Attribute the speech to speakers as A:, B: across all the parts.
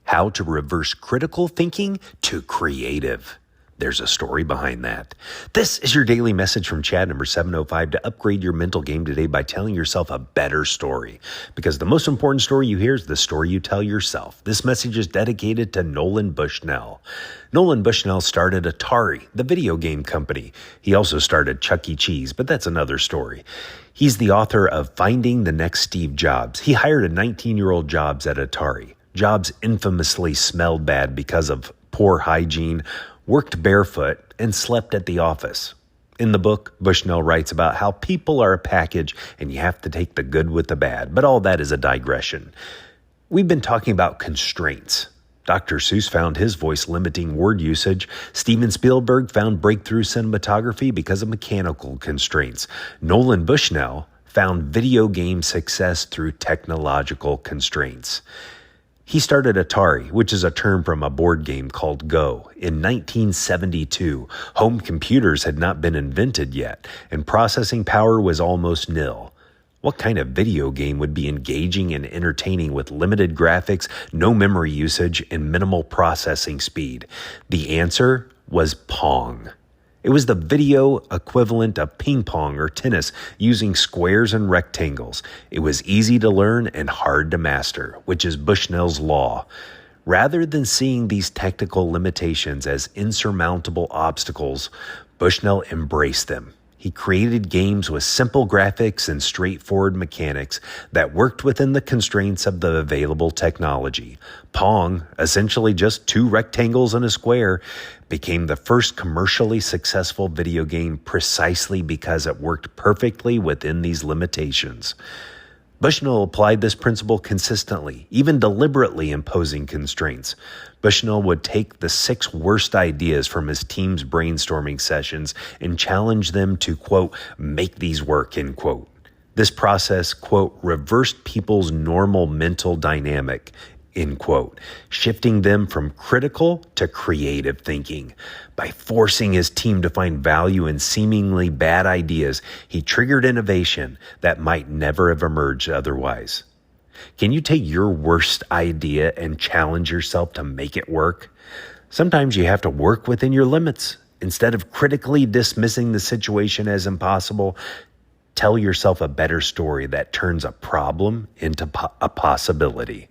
A: How to reverse critical thinking to creative. There's a story behind that. This is your daily message from Chad number 705 to upgrade your mental game today by telling yourself a better story. Because the most important story you hear is the story you tell yourself. This message is dedicated to Nolan Bushnell. Nolan Bushnell started Atari, the video game company. He also started Chuck E. Cheese, but that's another story. He's the author of Finding the Next Steve Jobs. He hired a 19-year-old Jobs at Atari. Jobs infamously smelled bad because of poor hygiene, worked barefoot, and slept at the office. In the book, Bushnell writes about how people are a package and you have to take the good with the bad, but all that is a digression. We've been talking about constraints. Dr. Seuss found his voice limiting word usage. Steven Spielberg found breakthrough cinematography because of mechanical constraints. Nolan Bushnell found video game success through technological constraints. He started Atari, which is a term from a board game called Go, in 1972. Home computers had not been invented yet, and processing power was almost nil. What kind of video game would be engaging and entertaining with limited graphics, no memory usage, and minimal processing speed? The answer was Pong. It was the video equivalent of ping pong or tennis, using squares and rectangles. It was easy to learn and hard to master, which is Bushnell's law. Rather than seeing these technical limitations as insurmountable obstacles, Bushnell embraced them. He created games with simple graphics and straightforward mechanics that worked within the constraints of the available technology. Pong, essentially just two rectangles and a square, became the first commercially successful video game precisely because it worked perfectly within these limitations. Bushnell applied this principle consistently, even deliberately imposing constraints. Bushnell would take the 6 worst ideas from his team's brainstorming sessions and challenge them to, quote, make these work, end quote. This process, quote, reversed people's normal mental dynamic, end quote, shifting them from critical to creative thinking. By forcing his team to find value in seemingly bad ideas, he triggered innovation that might never have emerged otherwise. Can you take your worst idea and challenge yourself to make it work? Sometimes you have to work within your limits. Instead of critically dismissing the situation as impossible, tell yourself a better story that turns a problem into a possibility.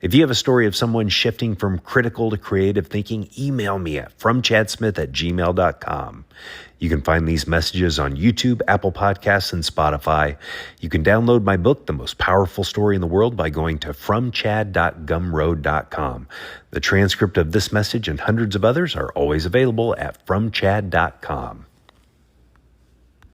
A: If you have a story of someone shifting from critical to creative thinking, email me at fromchadsmith@gmail.com. You can find these messages on YouTube, Apple Podcasts, and Spotify. You can download my book, The Most Powerful Story in the World, by going to fromchad.gumroad.com. The transcript of this message and hundreds of others are always available at fromchad.com.